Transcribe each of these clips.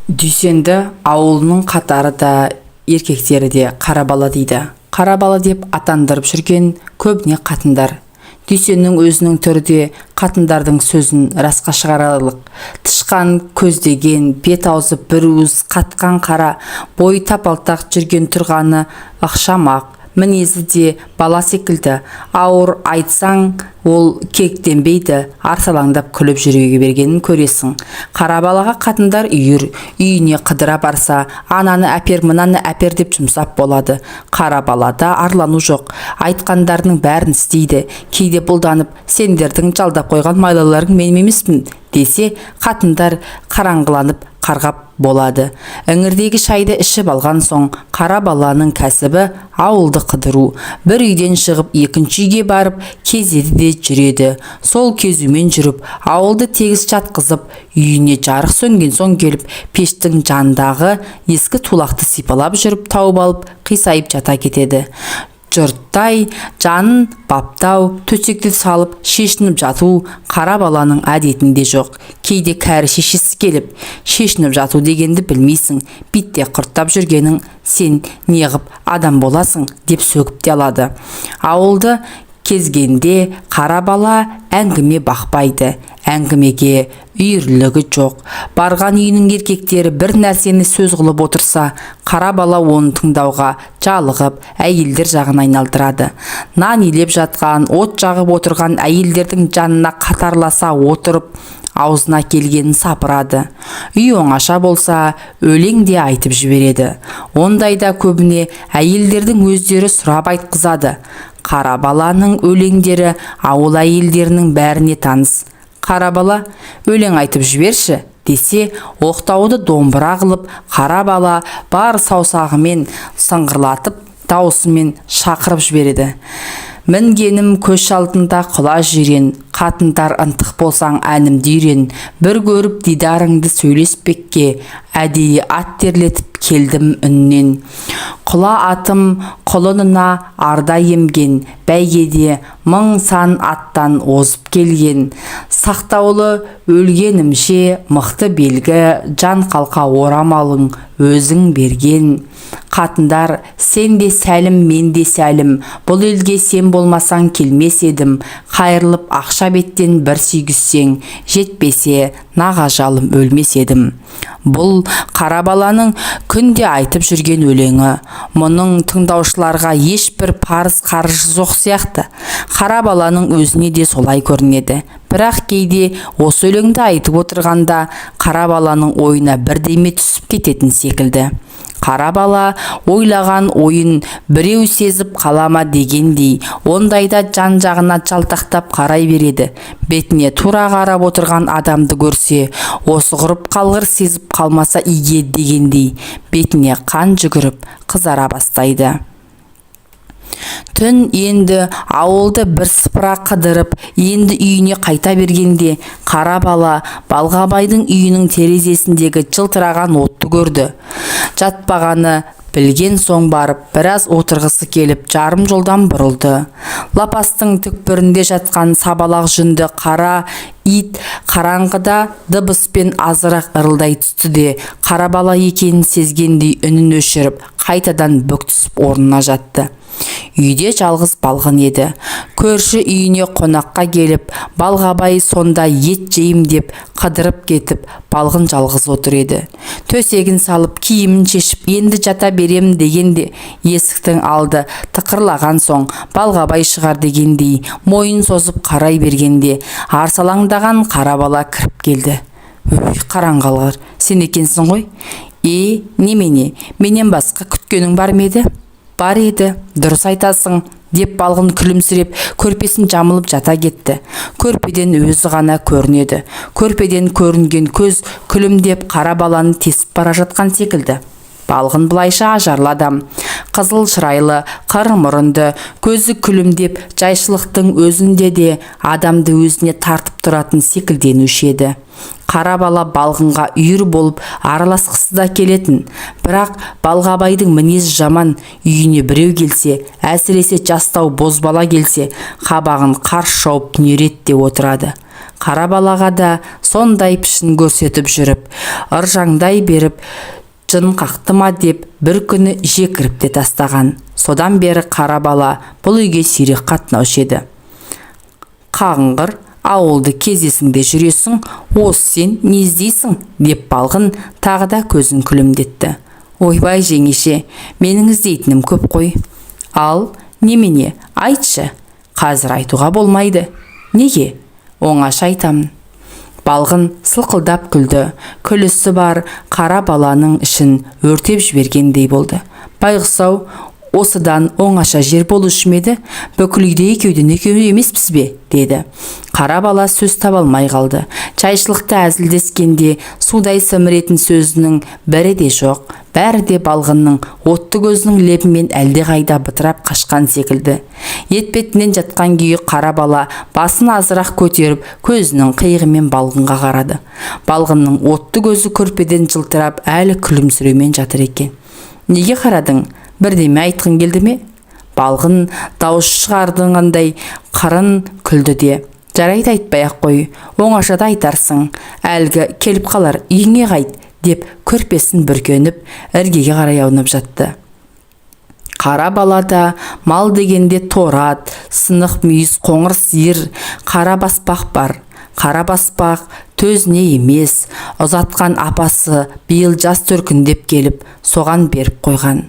Дүйсенді ауылының қатары да еркектері де қара бала дейді. Қара бала деп атандырып жүрген көбіне қатындар. Дүйсеннің өзінің түрі де қатындардың сөзін расқа шығарарлық. Тышқан көздеген, бет аузы бір уыс қатқан қара, бойы тапалтақ жүрген тұрғаны ықшамақ, мінезі де бала секілді. Ауыр айтсаң, ол кектенбейді, арсалаңдап күліп жүре бергенін көресің. Қара балаға қатындар үйіне қыдыра барса, ананы әпер, мынаны әпер деп жұмсап болады. Қара балада арлану жоқ, айтқандардың бәрін істейді. Кейде бұлданып, сендердің жалдап қойған майлаларың мен емеспін десе, қатындар қараңғыланып қарғап болады. Іңірдегі шайды ішіп алған соң, қара баланың кәсібі ауылды қыдыру. Бір үйден шығып екінші үйге барып, кезеді де жүреді. Сол кезумен жүріп, ауылды тегіс жатқызып, үйіне жарық сөнген соң келіп, пештің жандағы ескі тулақты сипалап жүріп, тауып алып, қисайып жата кетеді. Жұрттай жанын баптау, төсекті салып шешініп жату қара баланың әдетінде жоқ. Кейде кәрі шешесі келіп, шешініп жату дегенді білмейсің, битте құрттап жүргенің сен неғып адам боласың деп сөгіп те алады. Ауылды кезгенде қара бала әңгіме бақпайды, әңгімеге үйірлігі жоқ. Барған үйінің еркектері бір нәрсені сөз қылып отырса, қара бала оны тыңдауға жалығып, әйелдер жағын айналдырады. Нан илеп жатқан, от жағып отырған әйелдердің жанына қатарласа отырып, аузына келгенін сапырады. Үй оңаша болса, өлең де айтып жібереді. Ондайда көбіне әйелдердің өздері сұрап айтқызады. Қара баланың өлеңдері ауыл әйелдерінің бәріне таныс. Қара бала, өлең айтып жіберші десе, оқтауды домбыра қылып, қара бала бар саусағымен сыңғырлатып, даусымен шақырып жібереді. Мінгенім көш алдында құла жирен, қатындар ынтық болсаң әнімді үйрен, бір көріп дидарыңды сөйлеспекке, әдейі ат терлетіп келдім үннен. Құла атым құлынына арда емген, бәйгеде мың сан аттан озып келген. Сақтаулы өлгенімше мықты белгі, жан қалқа орамалың өзің берген. Қатындар, сен де сәлім, мен де сәлім, бұл елге сен болмасаң келмес едім. Қайырылып ақша беттен бір сүйгізсең, жетпесе нағажалым өлмес едім. Бұл қара баланың күнде айтып жүрген өлеңі. Мұның тыңдаушыларға ешбір парыз қаржы жоқ сияқты. Қара баланың өзіне де солай көрінеді. Бірақ кейде осы өлеңді айтып отырғанда қара баланың ойына бірдеме түсіп кететін секілді. Қара бала ойлаған ойын біреу сезіп қалама дегендей, ондайда жан жағына жалтақтап қарай береді. Бетіне тура қарап отырған адамды көрсе, осы құрып қалғыр сезіп қалмаса иге дегендей, бетіне қан жүгіріп қызара бастайды. Түн енді ауылды бір сыпыра қыдырып, енді үйіне қайта бергенде, қара бала Балғабайдың үйінің терезесіндегі жылтыраған отты көрді. Жатпағаны білген соң барып, біраз отырғысы келіп, жарым жолдан бұрылды. Лапастың түкпірінде жатқан сабалақ жүнді қара ит қараңғыда дыбыспен азырақ ырылдай түсті де, қара бала екенін сезгендей үнін өшіріп, қайтадан бүк түсіп орнына жатты. Үйде жалғыз балғын еді. Көрші үйіне қонаққа келіп, Балғабай сонда ет жейім деп қыдырып кетіп, балғын жалғыз отыр еді. Төсегін салып, киімін шешіп, енді жата берем дегенде, есіктің алды тықырлаған соң, Балғабай шығар дегендей, мойын созып қарай бергенде, арсалаңдаған қара бала кіріп келді. Өй, қараңғалғыр, сен екенсің ғой? Немене, менен басқа күткенің бар ма еді? Бар еді, дұрыс айтасың, деп балғын күлімсіреп, көрпесін жамылып жата кетті. Көрпеден өзі ғана көрінеді. Көрпеден көрінген көз күлімдеп қара баланы тесіп бара жатқан секілді. Балғын бұлайша ажарлы адам. Қызыл шырайлы, қыр мұрынды, көзі күлімдеп, жайшылықтың өзінде де адамды өзіне тартып тұратын секілденуші еді. Қара бала балғынға үйір болып араласқысы да келетін. Бірақ Балғабайдың мінез жаман, үйіне біреу келсе, әсіресе жастау бозбала келсе, қабағын қарс жауып түнеретте отырады. Қара балаға да сондай пішін көрсетіп жүріп, ыржаңдай беріп, жын қақты ма деп бір күні жекіріп те тастаған. Содан бері қара бала бұл үйге сирек қатынаушы еді. Қағыңғыр, ауылды кезесіңде жүресің, осы сен не іздейсің деп балғын тағы да көзін күлімдетті. Ойбай жеңеше, менің іздейтінім көп қой. Ал немене, айтшы. Қазір айтуға болмайды. Неге? Оңаша айтамын. Балғын сылқылдап күлді. Күлісі бар қара баланың ішін өртеп жібергендей болды. Байғұс-ау, осыдан оңаша жер болушы ма еді? Бүкіл үйде екеуден екеу емеспіз бе? Деді. Қара бала сөз таба алмай қалды. Чайшылықта әзілдескенде судай сіміретін сөзінің бірі де жоқ. Бәрі де балғынның отты көзінің лебімен әлдеқайда бытырап қашқан секілді. Етпетінен жатқан күйі қара бала басын азырақ көтеріп, көзінің қиығымен балғынға қарады. Балғынның отты көзі көрпеден жылтырап, әлі күлімсіреумен жатыр екен. Неге қарадың? Бірдеме айтқың келді ме? Балғын дауыс шығардыңғандай қырын күлді де. Жарайды, айтпай-ақ қой, оңашада айтарсың. Әлгі келіп қалар, үйіңе қайт, деп көрпесін бүркеніп, іргеге қарай аунап жатты. Қара балада мал дегенде торат, сынық мүйіз, қоңыр сиыр, қара баспақ бар. Қара баспақ төзіне емес, ұзатқан апасы биыл жас төркіндеп келіп, соған беріп қойған.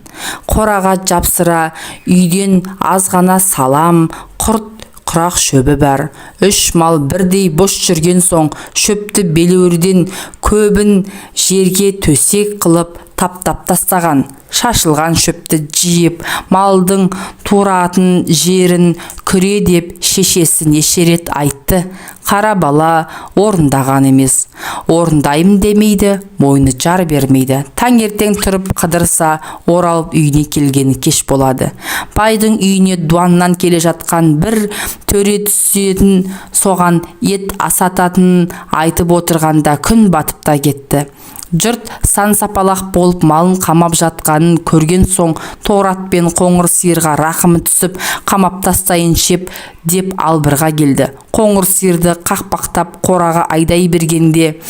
Қораға жапсыра, үйден азғана салам, құрт құрақ шөбі бар. 3 мал бірдей бос жүрген соң, шөпті белеурден көбін жерге төсек қылып таптап тастаған. Шашылған шөпті жиып, малдың туратын жерін күре деп шешесі неше рет айтты. Қара бала орындаған емес. Орындайым демейді, мойны жар бермейді. Таңертең тұрып қыдырса, оралып үйіне келгені кеш болады. Байдың үйіне дуаннан келе жатқан бір төре түсетін, соған ет асататын айтып отырғанда күн батып та кетті. Жұрт сан сапалақ болып малын қамап жатқанын көрген соң, торат пен қоңыр сиырға рақымы түсіп, қамап тастайын шеп деп албырға келді. Қоңыр сиырды қақпақтап қораға айдай бергенде,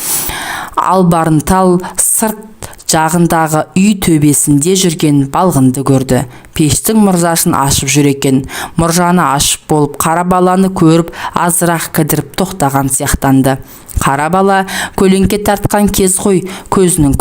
албарынтал сырт жағындағы үй төбесінде жүрген балғынды көрді. Пештің мұржасын ашып жүр екен. Мұржаны ашып болып, қара баланы көріп, азырақ кідіріп тоқтаған сияқтанды. Қара бала көлеңке тартқан кез ғой, көзінің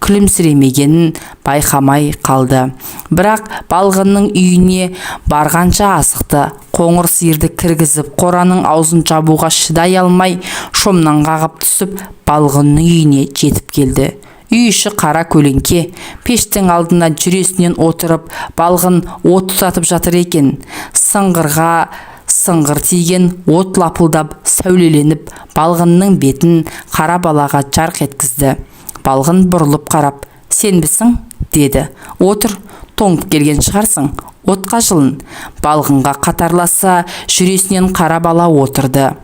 күлімсіремегенін байқамай қалды. Бірақ балғынның үйіне барғанша асықты. Қоңыр сиырды кіргізіп, қораның аузын жабуға шыдай алмай, шомнан қағып түсіп, балғынның үйіне жетіп келді. Үй іші қара көлеңке. Пештің алдына жүресінен отырып, балғын от тұтатып жатыр екен. Сыңғырға сыңғыр тиген от лапылдап, сәулеленіп, балғынның бетін қара балаға жарқ еткізді. Балғын бұрылып қарап, сенбісің? Деді. Отыр, тоңып келген шығарсың. Отқа жылын. Балғынға қатарласа, жүресінен қара бала отырды.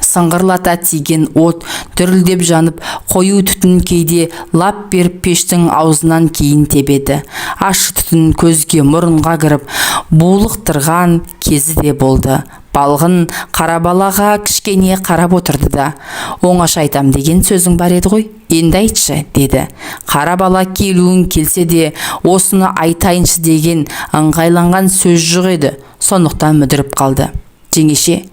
Сыңғырлата тиген от дүрілдеп жанып, қою түтін кейде лап беріп пештің аузынан кейін тебеді. Ашы түтін көзге, мұрынға кіріп, булықтырған кезі де болды. Балғын қара балаға кішкене қарап отырды да, оңаша айтам деген сөзің бар еді ғой, енді айтшы, деді. Қара бала келуін келсе де, осыны айтайыншы деген ыңғайланған сөз жоқ еді, сондықтан мүдіріп қалды. Жеңеше,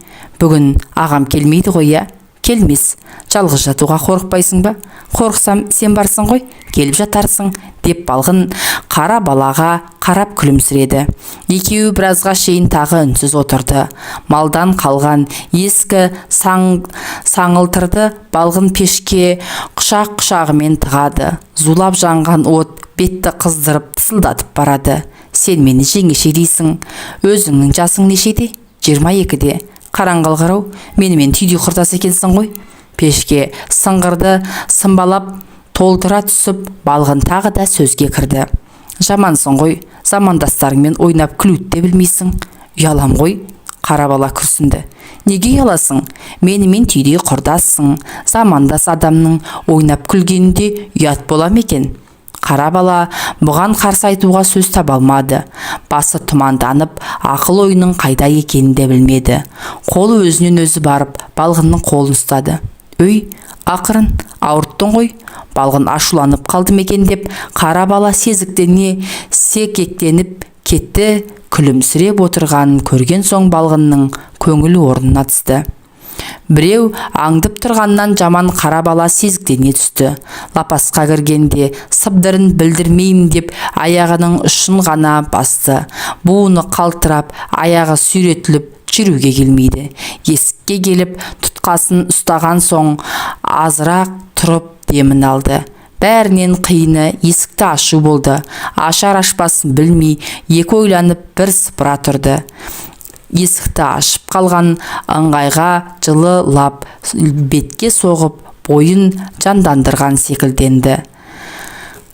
бүгін ағам келмейді ғой, я? Келмес. Жалғыз жатуға қорықпайсың ба? Қорықсам сен барсың ғой, келіп жатарсың, деп балғын қара балаға қарап күлімсіреді. Екеуі біразға шейін тағы үнсіз отырды. Малдан қалған ескі саңылтырды балғын пешке құшақ-құшағымен тығады. Зулап жанған от бетті қыздырып тысылдатып барады. Сен мені жеңеше дейсің. Өзіңнің жасың нешеде? 22-де. Қараңғылғырау, менімен түйдей құртас екенсің ғой. Пешке сыңғырды сымбалап толтыра түсіп, балғын тағы да сөзге кірді. Жамансың ғой, замандастарыңмен ойнап күлуді де білмейсің. Ұялам ғой. Қара бала күрсінді. Неге ұяласың? Менімен түйдей құрдассың. Замандас адамның ойнап күлгенінде ұят бола ма екен? қара бала бұған қарсы айтуға сөз таба алмады. Басы тұманданып, ақыл ойының қайда екенін де білмеді. Қолы өзінен өзі барып, балғынның қолын ұстады. «Өй, ақырын, ауырттың ғой». Балғын ашуланып қалды мекен деп, қара бала сезіктене секектеніп кетті. Күлімсіреп отырғанын көрген соң балғынның көңілі орнына түсті. Біреу аңдып тұрғаннан жаман қара бала сезіктене түсті. Лапасқа кіргенде сыбдырын білдірмеймін деп аяғының ұшын ғана басты. Буыны қалтырап, аяғы сүйретіліп жүруге келмейді. Есікке келіп тұтқасын ұстаған соң азырақ тұрып демін алды. Бәрінен қиыны есікті ашу болды. Ашар-ашпасын білмей, екі ойланып бір сыпыра тұрды. Есікті ашып қалған ыңғайға жылы лап бетке соғып, бойын жандандырған секілденді.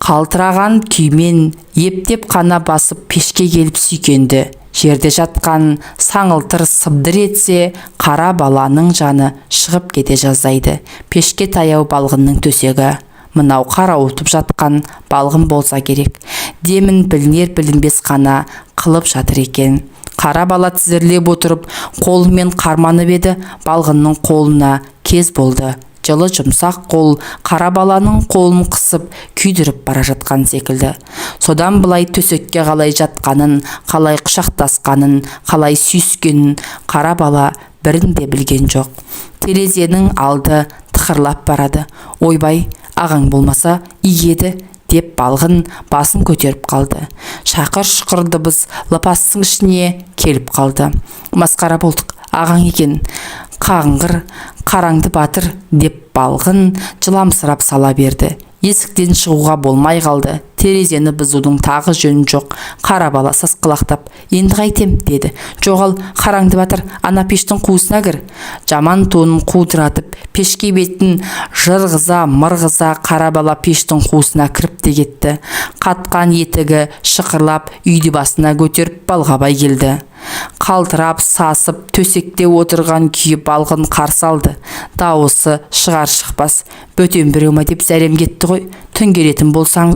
Қалтыраған күймен ептеп қана басып пешке келіп сүйкенді. Жерде жатқан саңылтыр сыбдыр етсе, қара баланың жаны шығып кете жаздайды. Пешке таяу балғынның төсегі. Мынау қарауытып жатқан балғын болса керек. Демін білінер-білінбес қана қылып жатыр екен. Қара бала тізерлеп отырып, қолымен қарманып еді, балғынның қолына кез болды. Жылы жұмсақ қол қара баланың қолын қысып, күйдіріп бара жатқан секілді. Содан былай төсекке қалай жатқанын, қалай құшақтасқанын, қалай сүйіскенін қара бала бірін де білген жоқ. Терезенің алды тықырлап барады. «Ойбай, ағаң болмаса игеді» деп балғын басын көтеріп қалды. Шақыр-шұқыр дыбыс лапастың ішіне келіп қалды. «Масқара болдық, ағаң екен, қағыңғыр, қараңды батыр» деп балғын жыламсырап сала берді. Есіктен шығуға болмай қалды. Терезені бұзудың тағы жөні жоқ. Қара бала сасқалақтап, «Енді қайтем» деді. «Жоғал, қараңды батыр, ана пештің қуысына кір». Жаман тонын қудыратып, пешке бетін жырғыза мырғыза қара бала пештің қуысына кіріп те кетті. Қатқан етігі шықырлап үйді басына көтеріп Балғабай келді. Қалтырап сасып төсекте отырған күйі балғын қарсы алды. Дауысы шығар-шықпас: «Бөтен біреу ма деп зәрем кетті ғой, түн келетін болсаң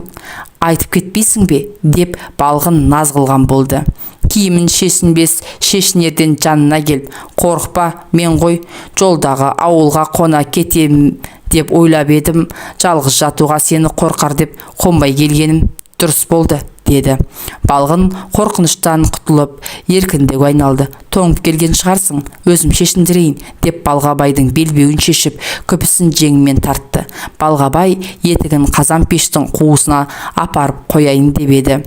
айтып кетпейсің бе?» деп балғын наз қылған болды. «Киімін шешінбес шешінерден жанына кел, қорықпа, мен ғой жолдағы ауылға қона кетем деп ойлап едім, жалғыз жатуға сені қорқар деп қонбай келгенім дұрыс болды» деді. Балғын қорқыныштан құтылып, еркіндігі айналды. «Тоңып келген шығарсың, өзім шешіндірейін» деп Балғабайдың белбеуін шешіп, күпісін жеңімен тартты. Балғабай етігін қазан пештің қуысына апарып қояйын деп еді.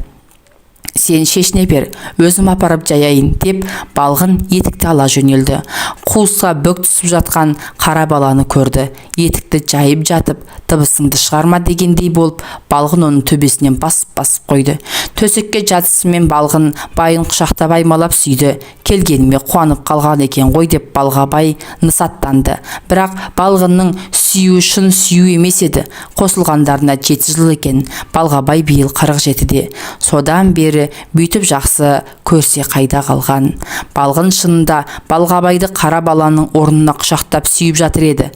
«Сен шешіне бер, өзім апарып жаяйын» деп балғын етікті ала жөнелді. Қуысқа бүк түсіп жатқан қара баланы көрді. Етікті жайып жатып, «Дыбысыңды шығарма» дегендей болып, балғын оның төбесінен басып қойды. Төсекке жатысымен балғын байын құшақтап аймалап сүйді. «Келгеніме қуанып қалған екен ғой» деп Балғабай нысаттанды. Бірақ балғынның сүю шын сүю емес еді. Қосылғандарына 7 жыл екен. Балғабай биыл 47-де. Содан бері бүйтіп жақсы көрсе қайда қалған. Балғын шынында Балғабайды қара баланың орнына құшақтап сүйіп жатыр еді.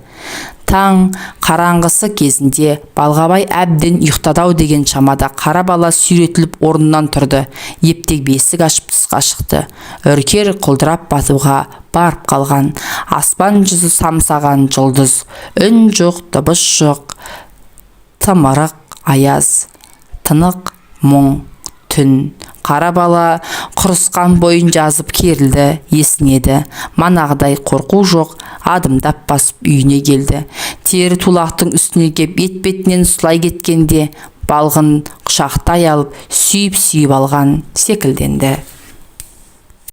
Таң қараңғысы кезінде Балғабай әбден ұйықтады-ау деген шамада қара бала сүйретіліп орнынан тұрды. Ептеп бесік ашып тысқа шықты. Үркер құлдырап батуға барып қалған. Аспан жүзі самсаған жұлдыз. Үн жоқ, дыбыс жоқ. Тымырық аяз, тынық мұң түн. Қара бала құрысқан бойын жазып керілді, есінеді. Манағыдай қорқу жоқ, адымдап басып үйіне келді. Тері тулақтың үстіне кеп бет-бетінен сұлай кеткенде, балғын құшақтай алып, сүйіп алған секілденді.